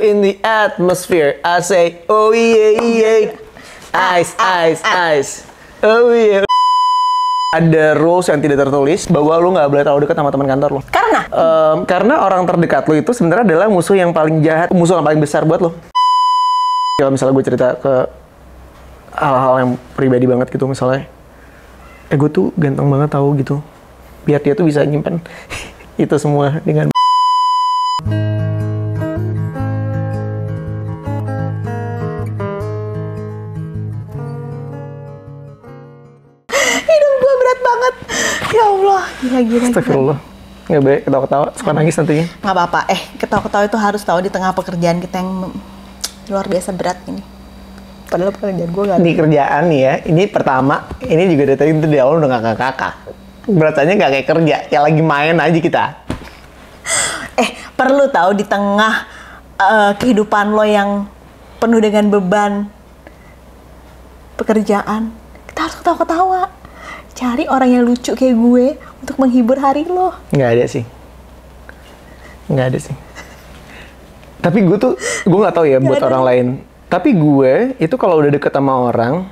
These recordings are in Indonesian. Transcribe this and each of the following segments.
In the atmosphere, I say, oh yeah, yeah. Ice, ice, ice. Oh yeah. Ada rules yang tidak tertulis bahwa lu nggak boleh terlalu dekat sama teman kantor lu. Karena? Karena orang terdekat lu itu sebenarnya adalah musuh yang paling jahat, musuh yang paling besar buat lu. Kalau misalnya gue cerita ke hal-hal yang pribadi banget gitu, misalnya, gue tuh ganteng banget tahu gitu. Biar dia tuh bisa nyimpan itu semua dengan ya Allah, gila. Astagfirullah. Nggak baik ketawa-ketawa, suka nangis nantinya. Nggak apa-apa, ketawa-ketawa itu harus tahu di tengah pekerjaan kita yang luar biasa berat ini. Padahal pekerjaan gue nggak. Ini kerjaan nih ya, ini pertama, ini juga dari tadi itu di awal udah ngakak-ngakak. Beratnya nggak kayak kerja, kayak lagi main aja kita. Perlu tahu di tengah kehidupan lo yang penuh dengan beban pekerjaan, kita harus ketawa-ketawa. Cari orang yang lucu kayak gue untuk menghibur hari lo. Nggak ada sih. Tapi gue nggak tahu ya buat orang lain. Tapi gue itu kalau udah deket sama orang,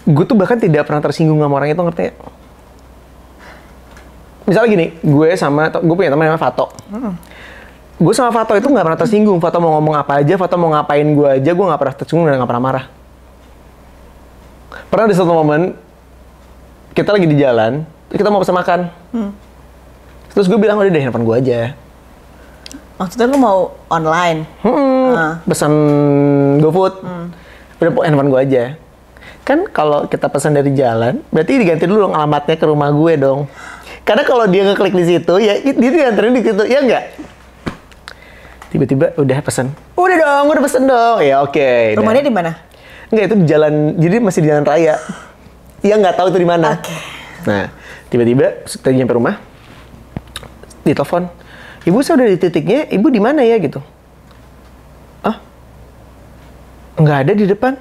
gue tuh bahkan tidak pernah tersinggung sama orang itu, ngerti ya? Misalnya gini, gue punya teman namanya Fato. Gue sama Fato itu nggak pernah tersinggung. Fato mau ngomong apa aja, Fato mau ngapain gue aja, gue nggak pernah tersinggung dan nggak pernah marah. Pernah di satu momen kita lagi di jalan, kita mau pesan makan. Terus gue bilang, udah deh handphone gue aja. Maksudnya lu mau online? Pesan GoFood. Udah handphone gue aja. Kan kalau kita pesan dari jalan, berarti diganti dulu dong alamatnya ke rumah gue dong. Karena kalau dia ngeklik di situ, ya dia dianterin di situ, ya enggak? Tiba-tiba udah pesan. Udah pesen dong. Ya oke. Rumahnya di mana? Enggak, itu di jalan, jadi masih di jalan raya. Dia nggak tahu itu di mana. Okay. Nah, tiba-tiba kita nyampe rumah, ditelepon, ibu saya udah di titiknya, ibu di mana ya gitu? Ah, nggak ada di depan.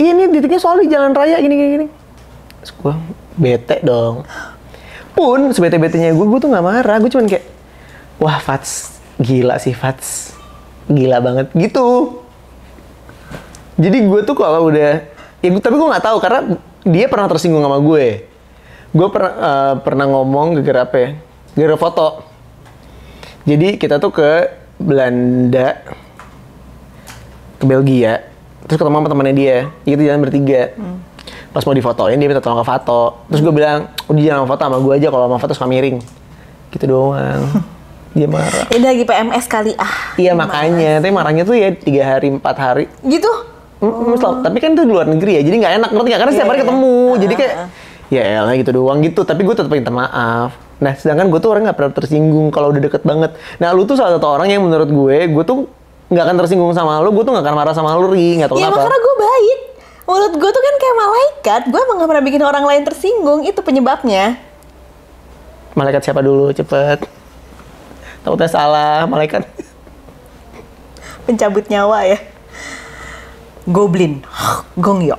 Ini titiknya soal di jalan raya gini. Terus gue bete dong. Pun sebete-betenya gue tuh nggak marah, gue cuman kayak, wah Fats, gila sih Fats, gila banget gitu. Jadi gue tuh kalau udah tapi gue nggak tahu karena dia pernah tersinggung sama gue. Gue pernah ngomong gara-gara apa ya? Gara-gara foto. Jadi kita tuh ke Belanda, ke Belgia, terus ketemu sama temannya dia. Kita jalan bertiga. Pas mau difotoin dia minta tolong ke Fato. Terus gue bilang, udah jangan foto sama gue aja, kalau sama foto suka miring. Gitu doang. Dia marah. Ini lagi PMS kali Iya makanya, tapi marahnya tuh ya 3 hari 4 hari. Gitu? Tapi kan itu di luar negeri ya, jadi nggak enak, ngerti nggak? Karena setiap hari ketemu, jadi kayak ya elah gitu doang gitu. Tapi gue tetap minta maaf. Nah, sedangkan gue tuh orang nggak pernah tersinggung kalau udah deket banget. Nah, lu tuh salah satu orang yang menurut gue tuh nggak akan tersinggung sama lu, gue tuh nggak akan marah sama lu, nggak tahu kenapa. Ya karena gue baik. Menurut gue tuh kan kayak malaikat, gue emang nggak pernah bikin orang lain tersinggung, itu penyebabnya. Malaikat siapa dulu, cepet. Takutnya salah, malaikat. Pencabut nyawa ya. Goblin Gongyo.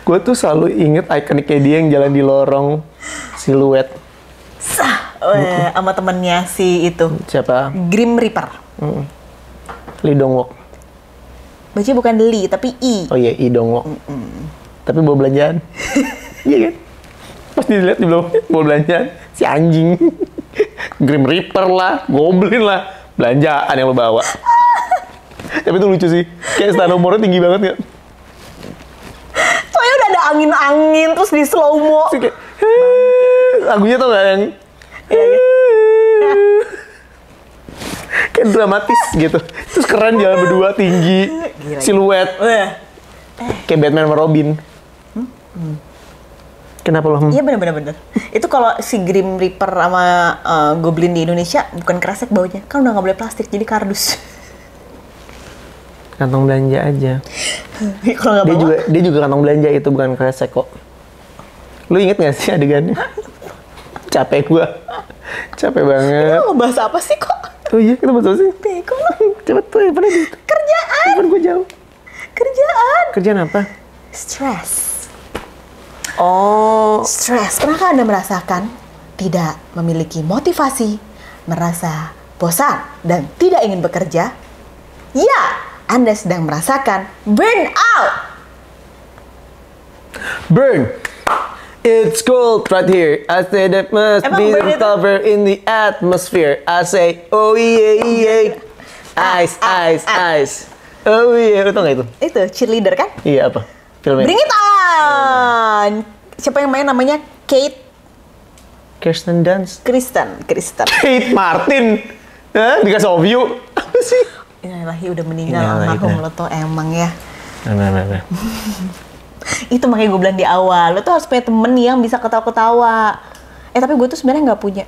Gue tuh selalu inget ikoniknya dia yang jalan di lorong siluet. Sama temennya si itu. Siapa? Grim Reaper. Lee Dong Wook. Baca bukan Lee tapi I. Oh iya, Lee Dong Wook. Tapi bawa belanjaan. Iya kan? Pas dilihat di bawah bawa belanjaan, si anjing. Grim Reaper lah, Goblin lah, belanjaan yang lo bawa. Tapi itu lucu sih, kayak stand umurnya tinggi banget ya. Soalnya udah ada angin-angin terus di slow mo. Kayak, lagunya tau gak yang kayak dramatis gitu. Terus keren jalan berdua tinggi, siluet, kayak Batman sama Robin. Kenapa lo? Iya bener. Itu kalau si Grim Reaper sama Goblin di Indonesia bukan kresek baunya, kan udah nggak boleh plastik jadi kardus. Kantong belanja aja. Kalau nggak bawa? Dia juga kantong belanja itu bukan kresek kok. Lu inget gak sih adegannya? Capek banget. Kita mau bahas apa sih kok? Oh iya, kita bahas apa sih? Bego lo. Cepet tuh, yang pada itu. Kerjaan. Gue jauh. Kerjaan Kerjaan apa? Stress. Oh, Stres. Pernahkah Anda merasakan tidak memiliki motivasi, merasa bosan, dan tidak ingin bekerja? Ya, Anda sedang merasakan burnout. burn. It's cold right here. I say that must Emang be burn itu- covered in the atmosphere. I say, oh yeah, yeah. Ice, ice, ice. Oh iya, lu tau gak itu? Itu cheerleader kan? Iya apa? Filmnya? Bring it on! Siapa yang main namanya? Kate Kirsten Dunst. Kristen. Kate Martin. Hah? Dikasih view. Apa sih? Innalillahi udah meninggal Innalillahi, almarhum nah. lo tuh emang ya. Nah. Itu makanya gue bilang di awal, lo tuh harus punya temen yang bisa ketawa-ketawa. Tapi gue tuh sebenarnya nggak punya.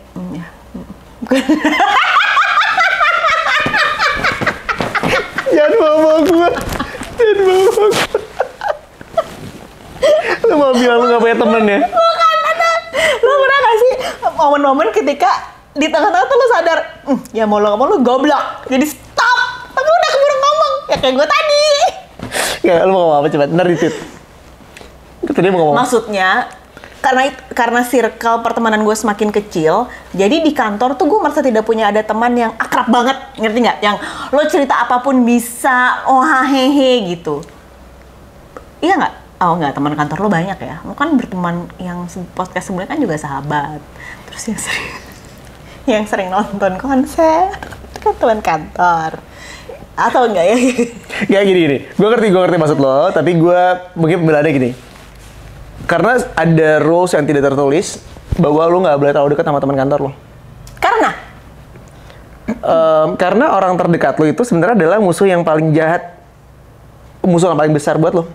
Bukan. Jangan bawa gue. Lu mau bilang lu gak punya temen ya? Bukan, ada. Lo pernah gak sih momen-momen ketika di tengah-tengah tuh lo sadar, ya mau lo ngomong lo goblok, jadi stop. Tapi udah keburu ngomong, ya kayak gue tadi. Ya, lu mau ngomong apa? Coba, ntar di-tweet. Tadi mau ngomong. Maksudnya, karena circle pertemanan gue semakin kecil, jadi di kantor tuh gue merasa tidak punya ada teman yang akrab banget, ngerti nggak? Yang lo cerita apapun bisa, oh hehe gitu. Iya nggak? Oh nggak, teman kantor lo banyak ya. Lo kan berteman yang podcast sebelumnya kan juga sahabat. Terus yang sering nonton konser, itu kan teman kantor. Atau enggak ya? Ya gini. Gue ngerti maksud lo, tapi gue mungkin pembelaannya gini. Karena ada rules yang tidak tertulis bahwa lo nggak boleh terlalu dekat sama teman kantor lo. Karena? Karena orang terdekat lo itu sebenarnya adalah musuh yang paling jahat, musuh yang paling besar buat lo.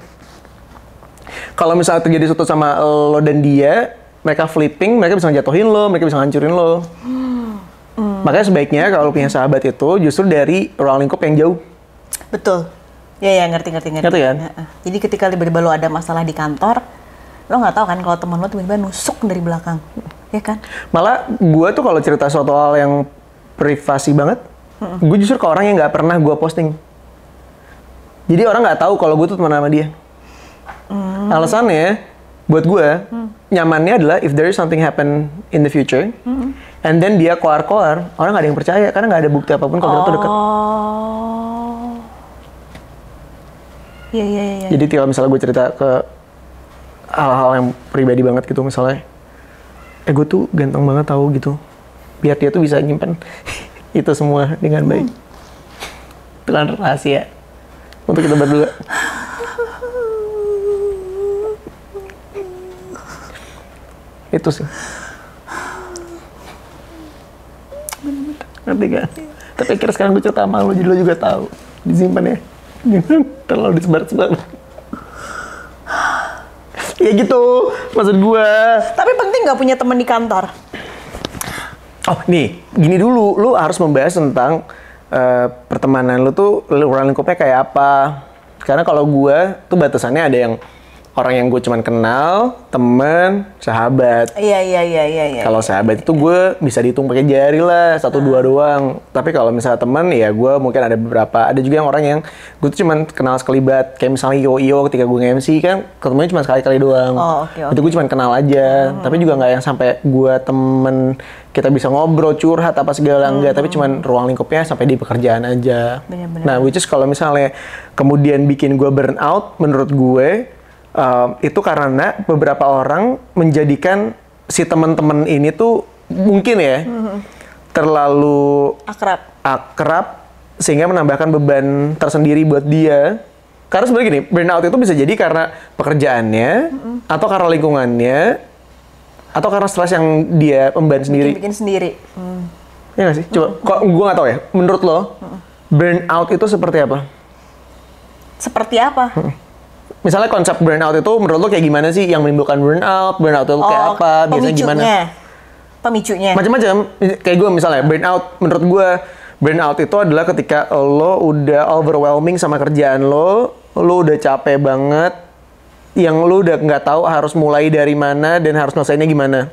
Kalau misalnya terjadi sesuatu sama lo dan dia, mereka flipping, mereka bisa ngejatuhin lo, mereka bisa ngancurin lo. Makanya sebaiknya kalau punya sahabat itu justru dari ruang lingkup yang jauh. Betul. Ya, ngerti. Ngerti kan? Heeh. Jadi ketika tiba-tiba lo ada masalah di kantor, lo nggak tahu kan kalau teman lo tiba-tiba nusuk dari belakang, ya kan? Malah gue tuh kalau cerita suatu hal yang privasi banget, gue justru ke orang yang nggak pernah gue posting. Jadi orang nggak tahu kalau gue tuh teman sama dia. Alasannya buat gue nyamannya adalah if there is something happen in the future, and then dia koar-koar, orang nggak ada yang percaya karena nggak ada bukti apapun kalau kita tuh deket. Oh. Iya. Jadi kalau misalnya gue cerita ke hal-hal yang pribadi banget gitu, misalnya, gue tuh ganteng banget tahu gitu, biar dia tuh bisa nyimpan itu semua dengan baik. Itu kan rahasia untuk kita berdua. Itu sih. Ngerti kan? Tapi kira sekarang gue cerita sama lo, jadi lo juga tahu. Disimpan ya. Jangan terlalu disebar-sebar. Ya gitu, maksud gue. Tapi penting nggak punya teman di kantor? Oh, nih, gini dulu. Lu harus membahas tentang pertemanan lu tuh, ruang lingkupnya kayak apa. Karena kalau gue tuh batasannya ada yang orang yang gue cuman kenal, temen, sahabat. Iya. Kalau sahabat itu gue bisa dihitung pakai jari lah, 1-2 doang. Tapi kalau misalnya teman, ya gue mungkin ada beberapa. Ada juga yang orang yang gue tuh cuman kenal sekelibat. Kayak misalnya Iyo ketika gue nge-MC kan, ketemunya cuma sekali-kali doang. Oh, oke. Itu gue cuman kenal aja. Tapi juga nggak yang sampai gue temen, kita bisa ngobrol, curhat, apa segala. Enggak, tapi cuman ruang lingkupnya sampai di pekerjaan aja. Bener-bener. Nah, which is kalau misalnya kemudian bikin gue burn out, menurut gue, itu karena beberapa orang menjadikan si teman-teman ini tuh mungkin ya terlalu akrab sehingga menambahkan beban tersendiri buat dia. Karena sebenarnya gini, burnout itu bisa jadi karena pekerjaannya atau karena lingkungannya atau karena stres yang dia emban sendiri. Bikin sendiri. Ya nggak sih? Coba, kok gue nggak tahu ya. Menurut lo, burnout itu seperti apa? Seperti apa? Misalnya konsep burnout itu menurut lo kayak gimana sih yang menimbulkan burnout? Burnout itu kayak apa? Biasanya gimana? Pemicunya. Macam-macam. Kayak gue misalnya burnout, menurut gue burnout itu adalah ketika lo udah overwhelming sama kerjaan lo udah capek banget, yang lo udah nggak tahu harus mulai dari mana dan harus selesainya gimana.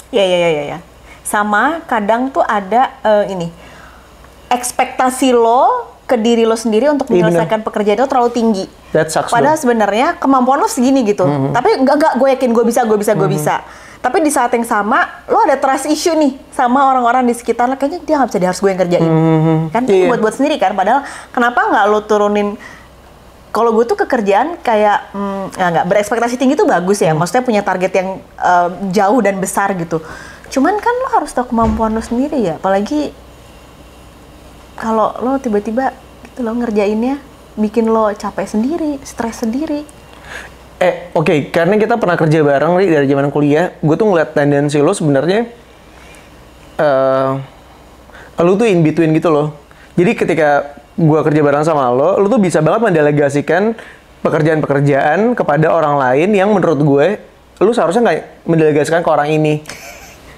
Ya. Sama kadang tuh ada ini ekspektasi lo ke diri lo sendiri untuk Iya, menyelesaikan pekerjaan itu terlalu tinggi. That sucks, Padahal though. sebenarnya kemampuan lo segini gitu. Tapi enggak, gue yakin gue bisa. Tapi di saat yang sama, lo ada trust issue nih sama orang-orang di sekitar lo. Kayaknya dia nggak bisa, dia harus gue yang kerjain. Kan Iya. buat sendiri kan. Padahal kenapa nggak lo turunin. Kalau gue tuh kekerjaan kayak nggak berekspektasi tinggi tuh bagus ya. Maksudnya punya target yang jauh dan besar gitu. Cuman kan lo harus tahu kemampuan lo sendiri ya. Apalagi kalau lo tiba-tiba gitu lo ngerjainnya bikin lo capek sendiri, stres sendiri. Oke, karena kita pernah kerja bareng Ri, dari zaman kuliah, gue tuh ngeliat tendensi lo sebenarnya, lo tuh in between gitu loh. Jadi ketika gue kerja bareng sama lo tuh bisa banget mendelegasikan pekerjaan-pekerjaan kepada orang lain yang menurut gue, lo seharusnya nggak mendelegasikan ke orang ini.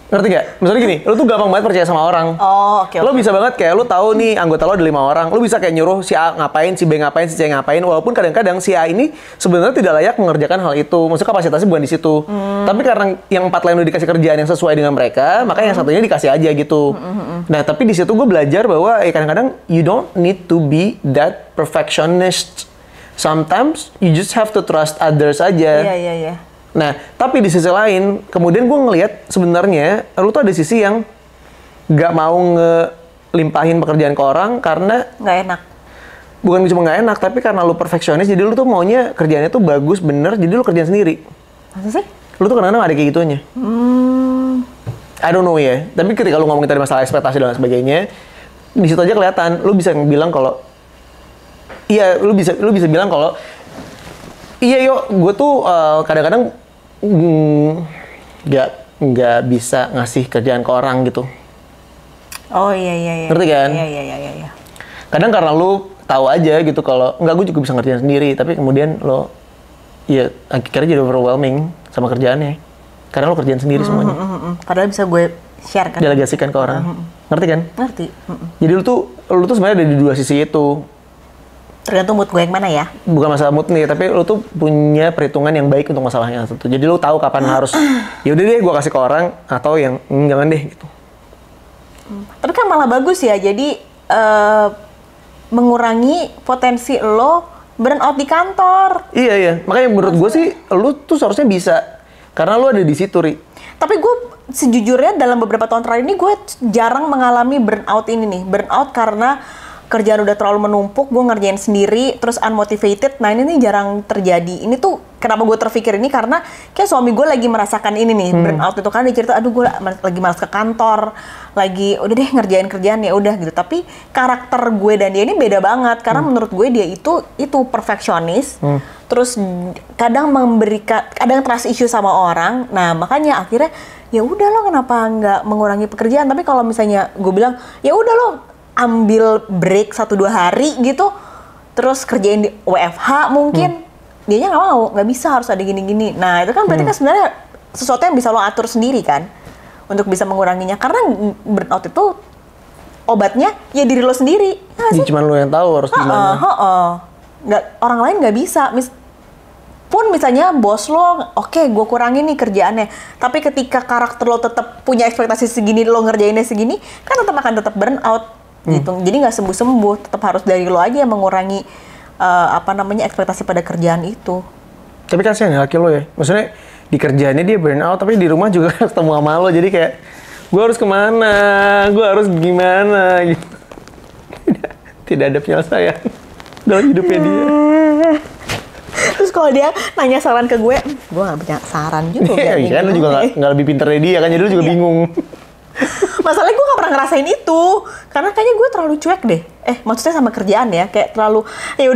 Ngerti gak? Misalnya gini, lo tuh gampang banget percaya sama orang. Oh, oke. Lo bisa banget kayak lo tahu nih anggota lo ada 5 orang, lo bisa kayak nyuruh si A ngapain, si B ngapain, si C ngapain, walaupun kadang-kadang si A ini sebenarnya tidak layak mengerjakan hal itu. Maksudnya kapasitasnya bukan di situ. Tapi karena yang 4 lain udah dikasih kerjaan yang sesuai dengan mereka, maka yang satunya dikasih aja gitu. Nah, tapi di situ gue belajar bahwa kadang-kadang you don't need to be that perfectionist. Sometimes you just have to trust others aja. Iya. Nah, tapi di sisi lain, kemudian gue ngelihat sebenarnya lu tuh ada sisi yang nggak mau ngelimpahin pekerjaan ke orang karena Nggak enak. bukan cuma nggak enak, tapi karena lu perfeksionis, jadi lu tuh maunya kerjaannya tuh bagus, bener, jadi lu kerjaan sendiri. Masa sih? Lu tuh kadang-kadang ada kayak gitunya. I don't know ya, tapi ketika lu ngomongin tadi masalah ekspektasi dan sebagainya, di situ aja kelihatan, lu bisa bilang kalau, iya, lu bisa bilang kalau, iya yuk, gue tuh kadang-kadang nggak bisa ngasih kerjaan ke orang gitu. Oh iya. Ngerti kan? Iya. Kadang karena lu tahu aja gitu kalau enggak, gue juga bisa ngerjain sendiri, tapi kemudian lo ya akhirnya jadi overwhelming sama kerjaannya. Karena lo kerjain sendiri semuanya. Padahal bisa gue share kan. Delegasikan ke orang. Ngerti kan? Ngerti. Jadi lu tuh sebenarnya ada di dua sisi itu. Tergantung mood gue yang mana ya. Bukan masalah mood nih, tapi lu tuh punya perhitungan yang baik untuk masalahnya itu. Jadi lu tahu kapan harus, ya udah deh gue kasih ke orang, atau yang jangan deh gitu. Tapi kan malah bagus ya. Jadi mengurangi potensi lo burnout di kantor. Iya. Makanya menurut gue sih, lu tuh seharusnya bisa. Karena lu ada di situ, Ri. Tapi gue sejujurnya dalam beberapa tahun terakhir ini gue jarang mengalami burnout ini nih. Burnout karena kerjaan udah terlalu menumpuk, gue ngerjain sendiri, terus unmotivated. Nah ini nih jarang terjadi. Ini tuh kenapa gue terpikir ini karena kayak suami gue lagi merasakan ini nih burnout itu kan dia cerita, aduh gue lagi malas ke kantor, lagi udah deh ngerjain kerjaan ya udah gitu. Tapi karakter gue dan dia ini beda banget karena menurut gue dia itu perfeksionis. Terus kadang kadang trust issue sama orang. Nah makanya akhirnya ya udah lo kenapa nggak mengurangi pekerjaan. Tapi kalau misalnya gue bilang ya udah lo ambil break 1-2 hari gitu, terus kerjain di WFH mungkin, dianya nggak mau, nggak bisa, harus ada gini-gini. Nah itu kan berarti kan sebenarnya sesuatu yang bisa lo atur sendiri kan, untuk bisa menguranginya. Karena burnout itu obatnya ya diri lo sendiri. Nah, Jadi cuma lu yang tahu harus gimana. Nggak, orang lain nggak bisa. Pun misalnya bos lo, oke, gue kurangin nih kerjaannya. Tapi ketika karakter lo tetap punya ekspektasi segini, lo ngerjainnya segini, kan tetap burnout. Gitu. Jadi nggak sembuh-sembuh, tetap harus dari lo aja yang mengurangi ekspektasi pada kerjaan itu. Tapi kasihan ya laki lo ya. Maksudnya di kerjaannya dia burnout, tapi di rumah juga ketemu sama lo. Jadi kayak, gue harus kemana? Gue harus gimana? Gitu. Tidak ada penyelesaian dalam hidupnya dia. Terus kalau dia nanya saran ke gue nggak punya saran juga. Iya kan, lo juga nggak lebih pinter dari dia kan, jadi lo juga bingung. Masalahnya gue gak pernah ngerasain itu karena kayaknya gue terlalu cuek deh. Maksudnya sama kerjaan ya, kayak terlalu ya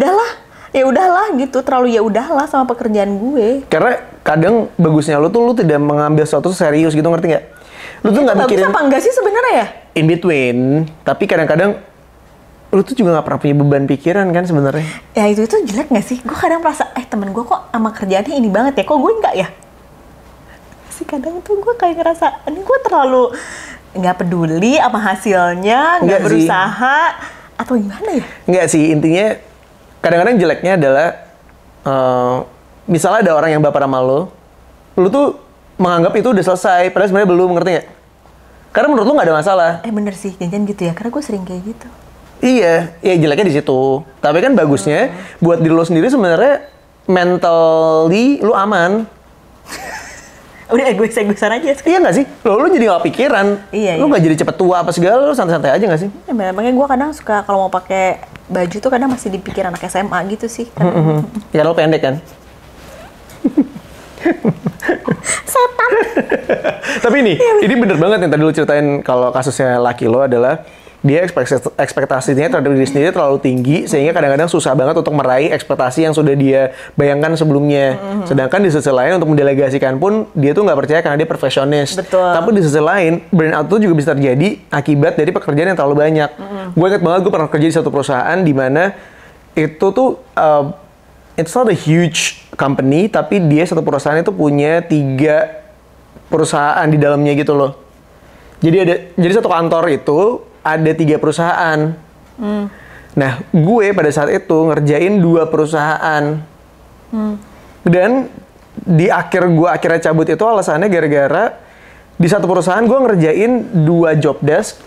udahlah gitu, terlalu ya udahlah sama pekerjaan gue. Karena kadang bagusnya lo tidak mengambil sesuatu serius gitu, ngerti nggak? Lo tuh nggak mikirin bagus apa enggak sih sebenarnya ya? in between, tapi kadang-kadang lo tuh juga nggak pernah punya beban pikiran kan sebenarnya. Ya itu jelek nggak sih? Gue kadang merasa temen gue kok sama kerjaannya ini banget ya, kok gue enggak ya? Sih kadang tuh gue kayak ngerasa ini gue terlalu nggak peduli apa hasilnya, nggak berusaha atau gimana ya? Nggak sih, intinya kadang-kadang jeleknya adalah misalnya ada orang yang baper sama lo tuh menganggap itu udah selesai, padahal sebenarnya belum, ngerti nggak? Karena menurut lo nggak ada masalah. Bener sih, jangan gitu ya, karena gue sering kayak gitu. Iya, ya jeleknya di situ. Tapi kan bagusnya buat diri lo sendiri sebenarnya mentally lu aman. Udah egois-egoisan aja. Iya nggak sih? Lo jadi nggak pikiran. Iya, Lu nggak jadi cepet tua apa segala, lu santai-santai aja nggak sih? Ya, makanya gue kadang suka kalau mau pakai baju tuh kadang masih dipikir anak SMA gitu sih. Ya lo pendek kan? Setan. Tapi ini bener banget yang tadi lu ceritain kalau kasusnya laki lo adalah dia ekspektasinya terhadap diri sendiri terlalu tinggi sehingga kadang-kadang susah banget untuk meraih ekspektasi yang sudah dia bayangkan sebelumnya. Sedangkan di sisi lain untuk mendelegasikan pun dia tuh nggak percaya karena dia perfeksionis. Betul. Tapi di sisi lain burnout itu juga bisa terjadi akibat dari pekerjaan yang terlalu banyak. Gue ingat banget gue pernah kerja di satu perusahaan di mana itu tuh it's not a huge company tapi dia satu perusahaan itu punya 3 perusahaan di dalamnya gitu loh. Jadi satu kantor itu ada 3 perusahaan. Nah, gue pada saat itu ngerjain 2 perusahaan. Dan di akhirnya cabut itu alasannya gara-gara di satu perusahaan gue ngerjain 2 job desk.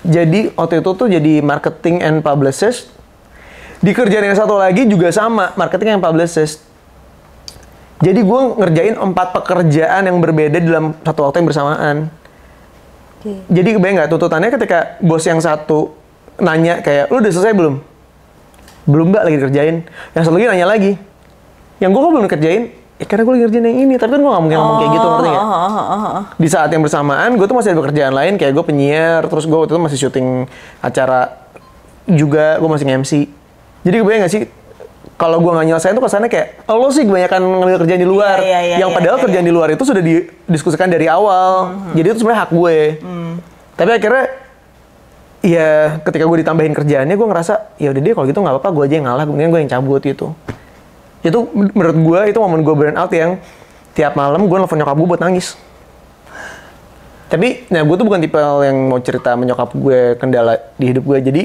Jadi waktu itu tuh jadi marketing and publicist. Di kerjaan yang satu lagi juga sama, marketing and publicist. Jadi gue ngerjain 4 pekerjaan yang berbeda dalam satu waktu yang bersamaan. Jadi kebayang nggak tuntutannya ketika bos yang satu nanya kayak, lu udah selesai belum? Belum mbak, lagi dikerjain. Yang satu lagi nanya lagi. Yang gue kok belum dikerjain? Ya karena gue lagi ngerjain yang ini. Tapi kan gue nggak mungkin ngomong kayak gitu, ngerti nggak? Di saat yang bersamaan, gue tuh masih ada pekerjaan lain. Kayak gue penyiar, terus gue waktu itu masih syuting acara juga, gue masih nge-MC. Jadi kebayang nggak sih? Kalau gue nggak nyelesain tuh kesannya kayak, oh, lo sih kebanyakan ngambil kerjaan di luar. Yang padahal kerjaan di luar itu sudah didiskusikan dari awal. Jadi itu sebenarnya hak gue. Tapi akhirnya, ya ketika gue ditambahin kerjaannya, gue ngerasa, ya udah deh kalau gitu nggak apa-apa, gue aja yang ngalah, kemudian gue yang cabut gitu. Itu menurut gue, itu momen gue burn out yang tiap malam gue nelfon nyokap gue buat nangis. Tapi, nah gue tuh bukan tipe yang mau cerita menyokap gue kendala di hidup gue. Jadi,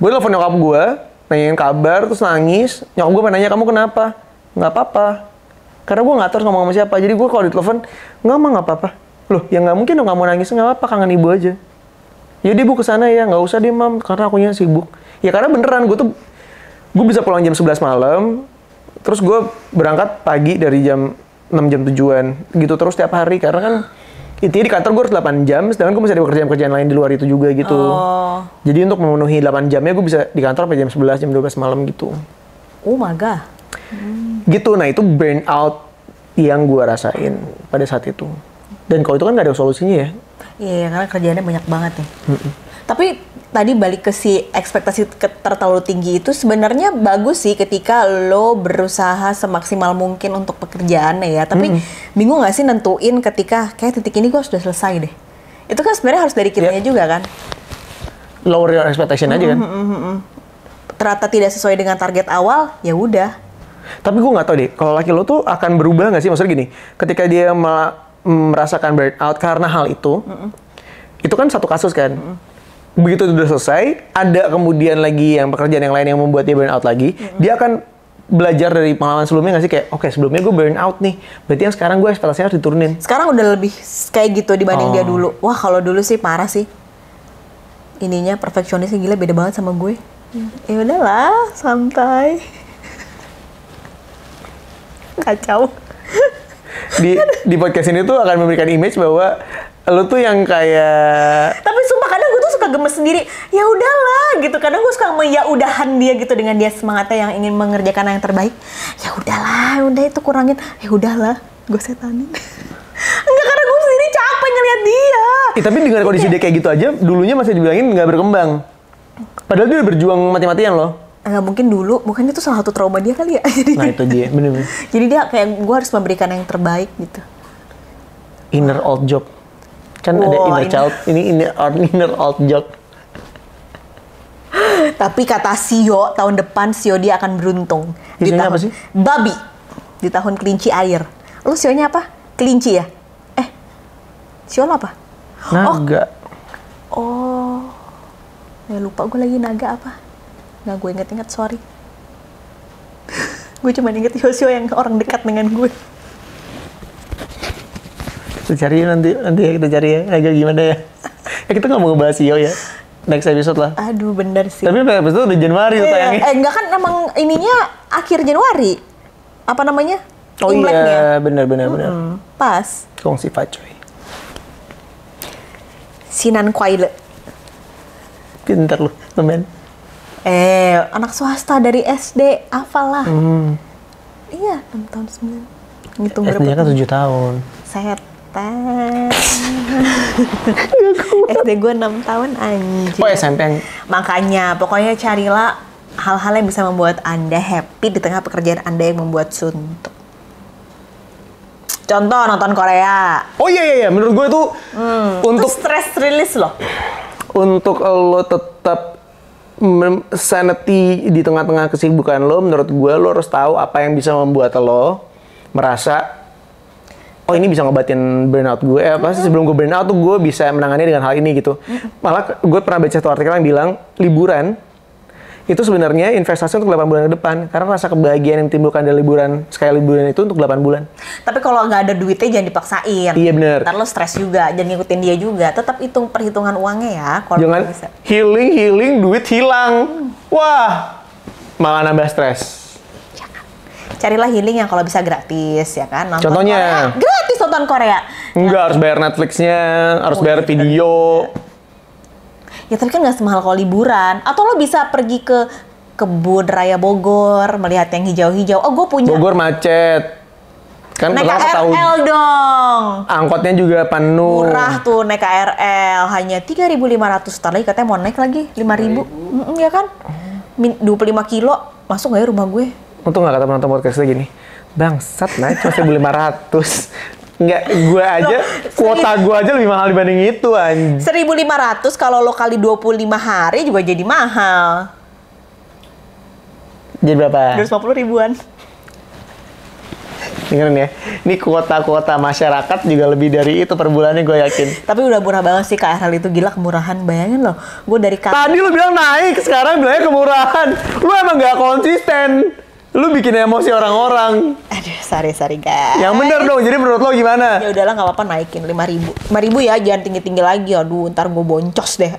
gue nelfon nyokap gue, nanyain kabar, terus nangis. Nyokap gue pengen nanya, kamu kenapa? Nggak apa-apa. Karena gue nggak tahu harus ngomong sama siapa. Jadi gue kalau ditelepon, nggak apa-apa. Loh, ya nggak mungkin dong kamu nangis. Nggak apa-apa, kangen ibu aja. Yaudah ibu kesana ya, nggak usah deh mam, karena akunya sibuk. Ya karena beneran, gue bisa pulang jam 11 malam, terus gue berangkat pagi dari jam 6 jam tujuan. Gitu terus tiap hari, karena kan intinya di kantor gue harus 8 jam, sedangkan gue masih ada pekerjaan-pekerjaan lain di luar itu juga gitu. Jadi untuk memenuhi 8 jamnya gue bisa di kantor sampai jam 11, jam 12 malam gitu. Oh my God. Gitu, nah itu burnout yang gue rasain pada saat itu. Dan kalau itu kan nggak ada solusinya ya. Iya, karena kerjaannya banyak banget nih. Tapi tadi balik ke si ekspektasi terlalu tinggi itu sebenarnya bagus sih ketika lo berusaha semaksimal mungkin untuk pekerjaannya ya. Tapi bingung nggak sih nentuin ketika kayak titik ini gue sudah selesai deh. Itu kan sebenarnya harus dari kitanya juga kan. Lower your expectation aja kan. Ternyata tidak sesuai dengan target awal, ya udah. Tapi gue nggak tahu deh, kalau laki lo tuh akan berubah nggak sih? Maksudnya gini, ketika dia merasakan burnout karena hal itu kan satu kasus kan. Begitu itu udah selesai, ada kemudian lagi yang pekerjaan yang lain yang membuat dia burnout lagi, dia akan belajar dari pengalaman sebelumnya nggak sih? Kayak, oke, sebelumnya gue burnout nih, berarti yang sekarang gue ekspektasinya harus diturunin. Sekarang udah lebih kayak gitu dibanding dia dulu. Wah, kalau dulu sih parah sih. Ininya perfeksionisnya gila, beda banget sama gue. Ya udahlah, santai. Kacau. Di podcast ini tuh akan memberikan image bahwa lu tuh yang kayak... Tapi sumpah kadang gue tuh suka gemes sendiri. Ya udahlah gitu. Kadang gue suka meyaudahan dia gitu dengan dia semangatnya yang ingin mengerjakan yang terbaik. Ya udahlah, udah itu kurangin. Ya udahlah, gue setanin. Enggak, karena gue sendiri capek ngeliat dia. Tapi dengan kondisi dia kayak gitu aja, dulunya masih dibilangin nggak berkembang. Padahal dia udah berjuang mati-matian loh. Nggak mungkin dulu, mungkin itu salah satu trauma dia kali ya. Nah itu dia, bener-bener. Jadi dia kayak gue harus memberikan yang terbaik gitu. Inner old job. Kan ada inner child, ini inner old job. Tapi kata Sio, tahun depan Sio dia akan beruntung. Sionya apa sih? Babi. Di tahun kelinci air. Lu Sionya apa? Kelinci ya? Sio apa? Naga. Oh. Ya lupa gue lagi naga apa. Nggak gue inget-inget, sorry. Gue cuma inget Yosio yang orang dekat dengan gue. Kita cari nanti ya, kita cari ya. Agak gimana ya. Kita nggak mau ngebahas Sio ya. next episode lah. Aduh, bener sih. Tapi episode udah Januari tuh tayangnya. Enggak kan emang ininya akhir Januari. Apa namanya? Oh iya, bener. Pas. Kongsi Facoy. Sinan Kwaile. Pinter lu, temen. Anak swasta dari SD, hafal lah. Iya, 6 tahun 9. Ngitung SD-nya kan 7 tahun. Setan. SD gue 6 tahun anjir. Oh SMP yang... Makanya, pokoknya carilah hal-hal yang bisa membuat Anda happy di tengah pekerjaan Anda yang membuat suntuk. Contoh, nonton Korea. Oh iya, menurut gue tuh untuk Itu stress release loh. Untuk lo tetap sanity di tengah-tengah kesibukan lo, menurut gue lo harus tahu apa yang bisa membuat lo merasa oh ini bisa ngobatin burnout gue. Sebelum gue burnout tuh gue bisa menangani dengan hal ini gitu. Malah gue pernah baca satu artikel yang bilang liburan itu sebenarnya investasi untuk 8 bulan ke depan, karena rasa kebahagiaan yang ditimbulkan dari liburan, sekali liburan itu untuk 8 bulan. Tapi kalau nggak ada duitnya jangan dipaksain. Iya bener. Ntar lo stres juga, jangan ngikutin dia juga. Tetap hitung perhitungan uangnya ya. Kalau Jangan bisa. healing, duit hilang. Wah, malah nambah stres. Carilah healing yang kalau bisa gratis ya kan. Nonton Contohnya? Korea. Gratis nonton Korea. Enggak, harus bayar Netflix-nya, harus bayar video. Ya tapi kan nggak semahal kalau liburan. Atau lo bisa pergi ke kebun raya Bogor, melihat yang hijau-hijau. Oh gue punya. Bogor macet. Kan naik pertama tahu KRL dong. angkotnya juga penuh. Murah tuh naik KRL, hanya 3.500. Ntar lagi katanya mau naik lagi 5.000. Ya kan? 25 kilo, masuk nggak ya rumah gue? Untung nggak kata penonton podcast gini. Bangsat naik cuma 1.500. Enggak, gue aja, kuota gue aja lebih mahal dibanding itu anjing. 1.500 kalau lo kali 25 hari juga jadi mahal. Jadi berapa? 250 ribuan. Dengerin ya, ini kuota-kuota masyarakat juga lebih dari itu per bulannya gue yakin. Tapi udah murah banget sih KRL itu, gila kemurahan. Bayangin loh, gue dari Tadi lu bilang naik, sekarang bilangnya kemurahan. Lu emang gak konsisten. Lu bikin emosi orang-orang. Aduh, sorry guys. Yang bener dong, jadi menurut lo gimana? Ya udahlah nggak apa-apa naikin 5.000. 5.000 ya, jangan tinggi-tinggi lagi. Aduh, ntar gue boncos deh.